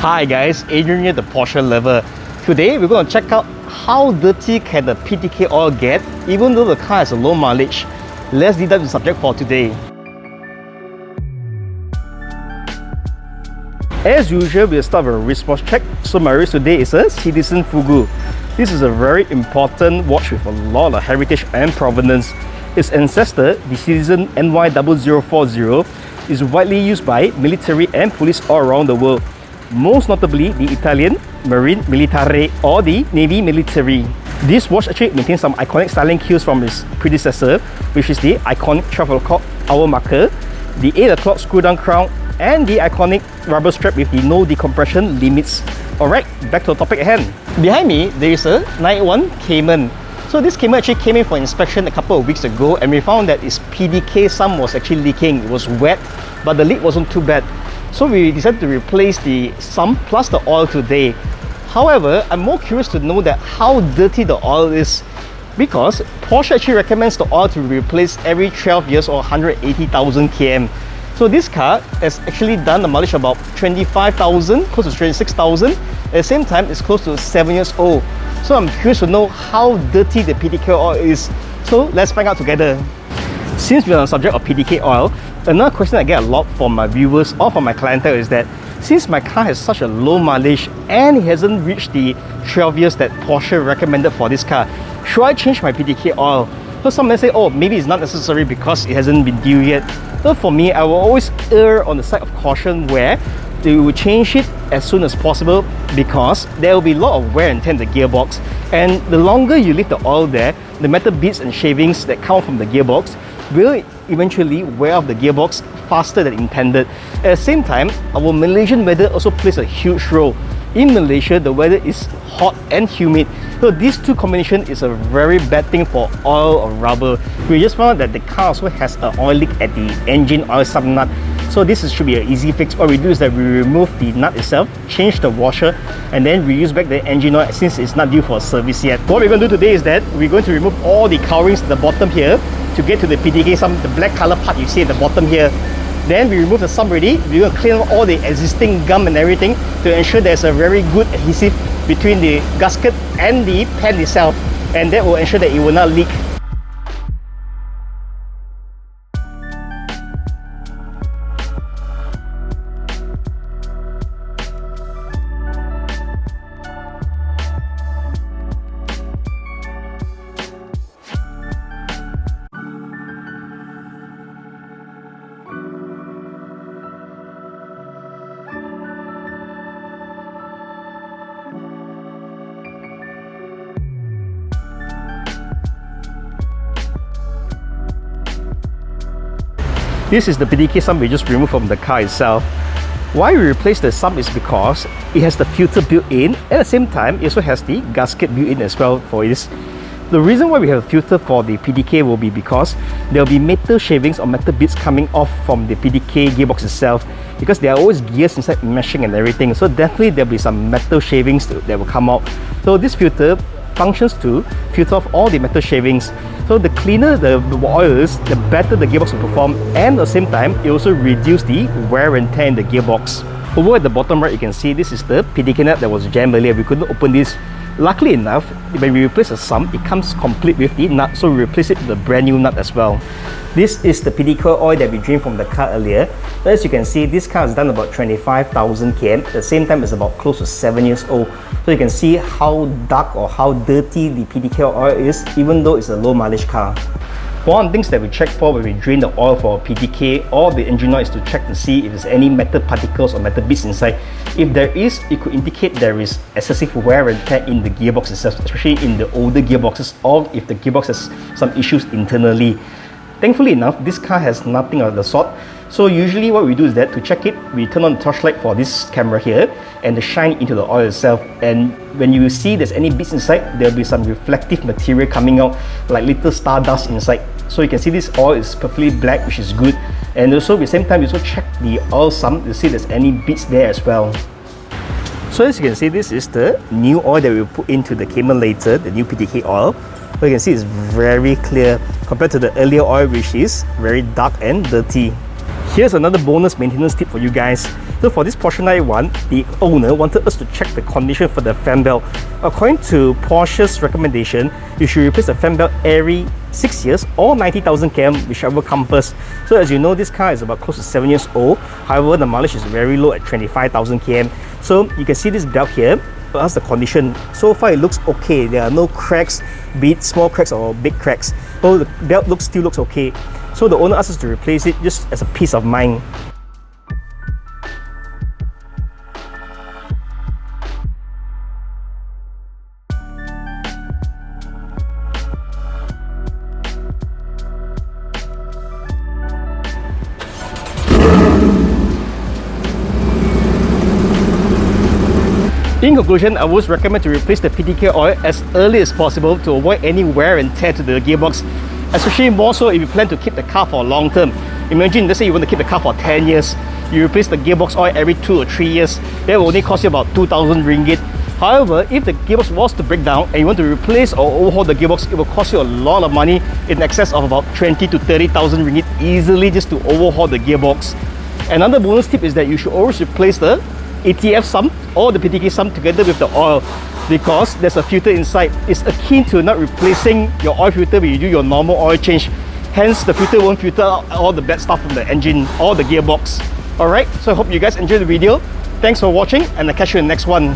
Hi guys, Adrian here, the Porsche lover. Today we're going to check out how dirty can the PDK oil get even though the car has a low mileage. Let's deep dive into the subject for today. As usual, we'll start with a wristwatch check. So my wrist today is a Citizen Fugu. This is a very important watch with a lot of heritage and provenance. Its ancestor, the Citizen NY0040, is widely used by military and police all around the world. Most notably the Italian Marine Militare or the Navy Military. This watch actually maintains some iconic styling cues from its predecessor, which is the iconic 12 o'clock hour marker, the 8 o'clock screw down crown, and the iconic rubber strap with the no decompression limits. Alright, back to the topic at hand. Behind me, there is a 91 Cayman. So this Cayman actually came in for inspection a couple of weeks ago, and we found that its PDK Sump was actually leaking. It was wet, but the leak wasn't too bad. So we decided to replace the sump plus the oil today. However, I'm more curious to know that how dirty the oil is, because Porsche actually recommends the oil to be replaced every 12 years or 180,000 km. So this car has actually done a mileage about 25,000, close to 26,000. At the same time, it's close to 7 years old. So I'm curious to know how dirty the PDK oil is. So let's find out together. Since we're on the subject of PDK oil, another question I get a lot from my viewers or from my clientele is that since my car has such a low mileage and it hasn't reached the 12 years that Porsche recommended for this car, should I change my PDK oil? So some may say, oh, maybe it's not necessary because it hasn't been due yet. But for me, I will always err on the side of caution where they will change it as soon as possible, because there will be a lot of wear and tear in the gearbox, and the longer you leave the oil there, the metal bits and shavings that come from the gearbox will eventually wear off the gearbox faster than intended. At the same time, our Malaysian weather also plays a huge role. In Malaysia, the weather is hot and humid, so these two combination is a very bad thing for oil or rubber. We just found out that the car also has an oil leak at the engine oil sub nut. So this should be an easy fix. What we do is that we remove the nut itself, change the washer, and then reuse back the engine oil since it's not due for service yet. What we're going to do today is that we're going to remove all the coverings at the bottom here to get to the PDK sump, the black color part you see at the bottom here. Then we remove the sump already. We're going to clean up all the existing gum and everything to ensure there's a very good adhesive between the gasket and the pan itself, and that will ensure that it will not leak. This is the PDK sump we just removed from the car itself. Why we replaced the sump is because it has the filter built in, and at the same time it also has the gasket built in as well for this. The reason why we have a filter for the PDK will be because there will be metal shavings or metal bits coming off from the PDK gearbox itself, because there are always gears inside meshing and everything, so definitely there will be some metal shavings that will come out. So this filter functions to filter off all the metal shavings. So the cleaner the oil is, the better the gearbox will perform, and at the same time it also reduces the wear and tear in the gearbox. Over at the bottom right, you can see this is the PDK nut that was jammed earlier. We couldn't open this. Luckily enough, when we replace the sump, it comes complete with the nut, so we replace it with a brand new nut as well. This is the PDK oil that we drained from the car earlier. As you can see, this car has done about 25,000 km. At the same time, it's about close to 7 years old. So you can see how dark or how dirty the PDK oil is, even though it's a low mileage car. One of the things that we check for when we drain the oil for PDK or the engine oil is to check to see if there's any metal particles or metal bits inside. If there is, it could indicate there is excessive wear and tear in the gearbox itself, especially in the older gearboxes, or if the gearbox has some issues internally. Thankfully enough, this car has nothing of the sort. So usually what we do is that to check it, we turn on the torchlight for this camera here and shine it into the oil itself. And when you see there's any bits inside, there'll be some reflective material coming out, like little stardust inside. So you can see this oil is perfectly black, which is good. And also at the same time, you also check the oil sump to see if there's any bits there as well. So as you can see, this is the new oil that we will put into the Cayman later, the new PDK oil. So you can see it's very clear compared to the earlier oil, which is very dark and dirty. Here's another bonus maintenance tip for you guys. So for this Porsche 911, the owner wanted us to check the condition for the fan belt. According to Porsche's recommendation, you should replace the fan belt every 6 years or 90,000 km, whichever comes first. So as you know, this car is about close to 7 years old. However, the mileage is very low at 25,000 km. So you can see this belt here. That's the condition. So far it looks okay. There are no cracks, be it small cracks or big cracks. So the belt still looks okay. So the owner asked us to replace it just as a peace of mind. In conclusion, I would recommend to replace the PDK oil as early as possible to avoid any wear and tear to the gearbox, especially more so if you plan to keep the car for a long term. Imagine, let's say you want to keep the car for 10 years, you replace the gearbox oil every 2 or 3 years, that will only cost you about 2,000 ringgit. However, if the gearbox was to break down and you want to replace or overhaul the gearbox, it will cost you a lot of money, in excess of about 20 to 30,000 ringgit easily just to overhaul the gearbox. Another bonus tip is that you should always replace the ATF sump or the PDK sump together with the oil, because there's a filter inside. It's akin to not replacing your oil filter when you do your normal oil change. Hence, the filter won't filter out all the bad stuff from the engine or the gearbox. Alright, so I hope you guys enjoyed the video. Thanks for watching, and I'll catch you in the next one.